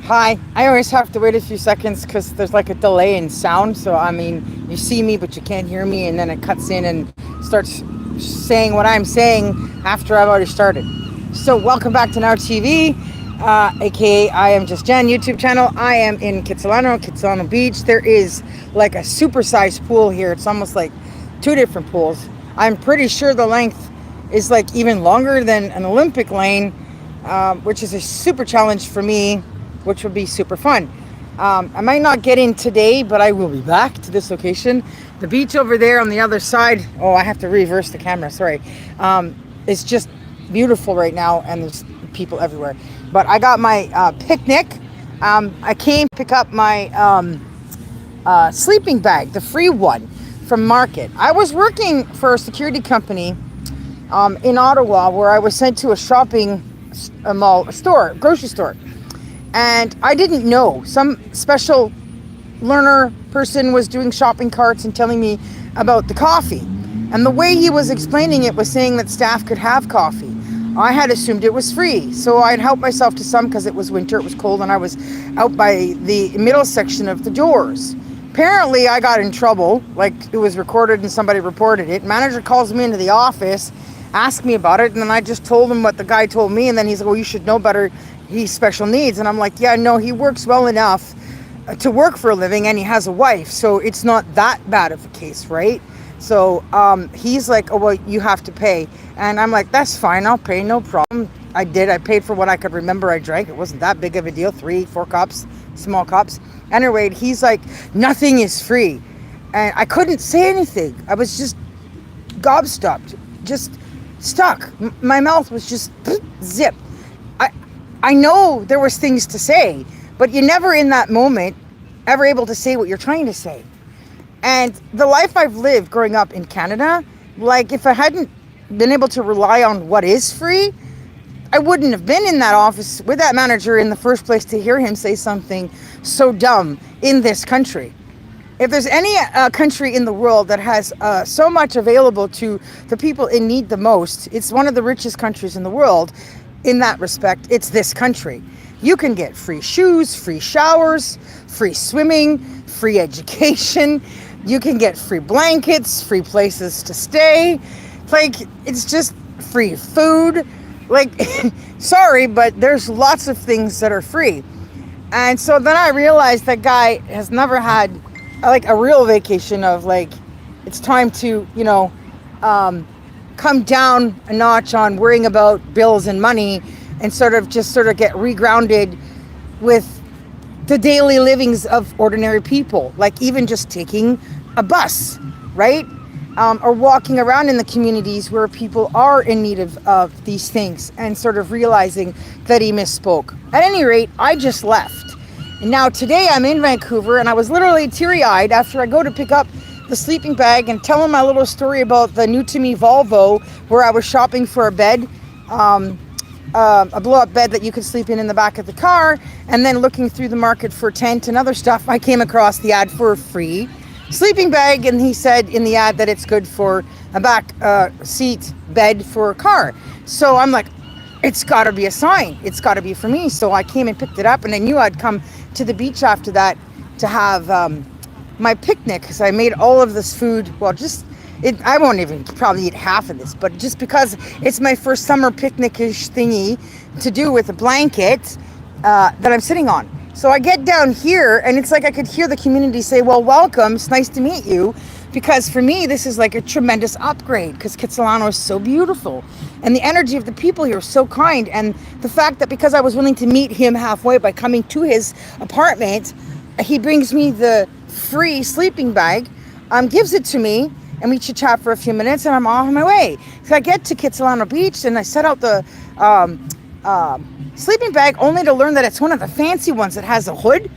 Hi. I always have to wait a few seconds because there's like a delay in sound. So, I mean, you see me, but you can't hear me. And then it cuts in and starts saying what I'm saying after I've already started. So, welcome back to Now TV, aka I Am Just Jen YouTube channel. I am in Kitsilano Beach. There is like a supersized pool here. It's almost like two different pools. I'm pretty sure the length is like even longer than an Olympic lane, which is a super challenge for me, which would be super fun. I might not get in today, but I will be back to this location. The beach over there on the other side, oh, I have to reverse the camera, sorry. It's just beautiful right now, and there's people everywhere. But I got my picnic. I came to pick up my sleeping bag, the free one from Market. I was working for a security company in Ottawa where I was sent to a shopping grocery store. And I didn't know. Some special learner person was doing shopping carts and telling me about the coffee. And the way he was explaining it was saying that staff could have coffee. I had assumed it was free. So I'd help myself to some because it was winter, it was cold, and I was out by the middle section of the doors. Apparently I got in trouble, like it was recorded and somebody reported it. Manager calls me into the office, asked me about it, and then I just told him what the guy told me, and then he's like, well, you should know better. He's special needs. And I'm like, yeah, no, he works well enough to work for a living, and he has a wife, so it's not that bad of a case, right? So he's like, oh, well, you have to pay. And I'm like, that's fine, I'll pay, no problem. I did. I paid for what I could remember I drank. It wasn't that big of a deal, 3-4 cups, small cups. Anyway, he's like, nothing is free. And I couldn't say anything. I was just gobstopped, just stuck. My mouth was just zip. I know there was things to say, but you're never in that moment ever able to say what you're trying to say. And the life I've lived growing up in Canada, like if I hadn't been able to rely on what is free, I wouldn't have been in that office with that manager in the first place to hear him say something so dumb in this country. If there's any country in the world that has so much available to the people in need the most, it's one of the richest countries in the world. In that respect, it's this country. You can get free shoes, free showers, free swimming, free education. You can get free blankets, free places to stay. Like, it's just free food. Like, sorry, but there's lots of things that are free. And so then I realized that guy has never had like a real vacation of like, it's time to, come down a notch on worrying about bills and money and sort of get regrounded with the daily livings of ordinary people, like even just taking a bus, right? Or walking around in the communities where people are in need of these things, and sort of realizing that he misspoke. At any rate, I just left. And now today I'm in Vancouver, and I was literally teary-eyed after I go to pick up the sleeping bag and tell him my little story about the new to me Volvo, where I was shopping for a bed, a blow-up bed that you could sleep in the back of the car, and then looking through the market for tent and other stuff, I came across the ad for a free sleeping bag, and he said in the ad that it's good for a back seat bed for a car. So I'm like, it's got to be a sign. It's got to be for me. So I came and picked it up, and I knew I'd come to the beach after that to have my picnic, because I made all of this food. Well, I won't even probably eat half of this, but just because it's my first summer picnic-ish thingy to do with a blanket that I'm sitting on. So I get down here, and it's like I could hear the community say, well, welcome, it's nice to meet you, because for me this is like a tremendous upgrade, because Kitsilano is so beautiful, and the energy of the people here is so kind, and the fact that because I was willing to meet him halfway by coming to his apartment, he brings me the free sleeping bag, gives it to me, and we chit chat for a few minutes, and I'm off my way. So I get to Kitsilano Beach, and I set out the sleeping bag, only to learn that it's one of the fancy ones that has a hood.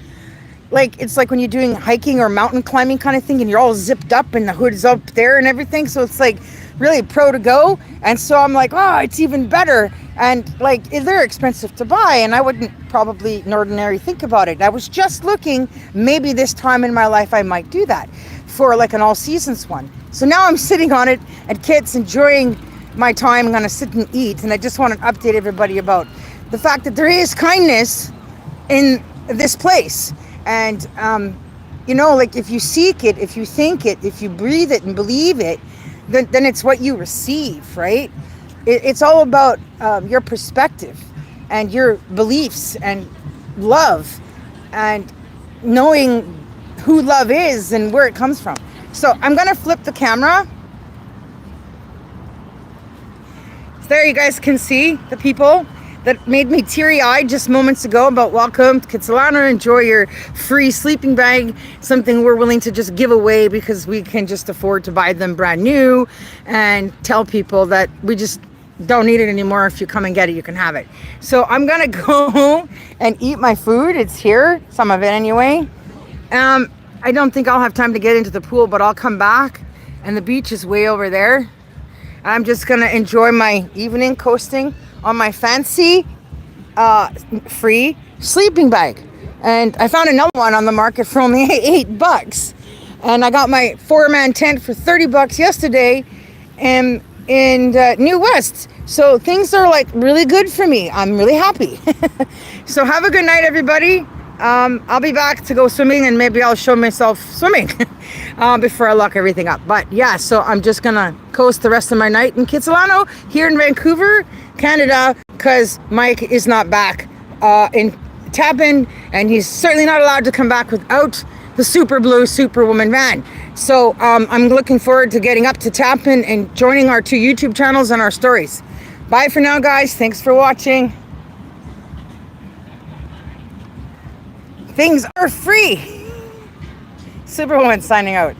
Like, it's like when you're doing hiking or mountain climbing kind of thing, and you're all zipped up and the hood is up there and everything, so it's like really pro to go. And so I'm like, oh, it's even better. And like, they're expensive to buy, and I wouldn't probably in ordinary think about it. I was just looking, maybe this time in my life I might do that for like an all seasons one. So now I'm sitting on it at Kit's, enjoying my time. I'm gonna sit and eat, and I just want to update everybody about the fact that there is kindness in this place. And you know, like if you seek it, if you think it, if you breathe it and believe it, then it's what you receive, right? It's all about your perspective and your beliefs and love and knowing who love is and where it comes from. So I'm gonna flip the camera. So there you guys can see the people that made me teary-eyed just moments ago about welcome to Kitsilano. Enjoy your free sleeping bag, something we're willing to just give away because we can just afford to buy them brand new, and tell people that we just don't need it anymore. If you come and get it, you can have it. So I'm gonna go and eat my food. It's here, some of it anyway. I don't think I'll have time to get into the pool, but I'll come back, and the beach is way over there. I'm just gonna enjoy my evening coasting on my fancy free sleeping bag. And I found another one on the market for only $8. And I got my 4-man tent for $30 yesterday in New West. So things are like really good for me. I'm really happy. So have a good night, everybody. I'll be back to go swimming, and maybe I'll show myself swimming before I lock everything up. But yeah, so I'm just gonna coast the rest of my night in Kitsilano here in Vancouver, Canada, because Mike is not back in Tappan, and he's certainly not allowed to come back without the super blue Superwoman van. So I'm looking forward to getting up to Tappan and joining our 2 YouTube channels and our stories. Bye for now, guys. Thanks for watching. Things are free. Superwoman signing out.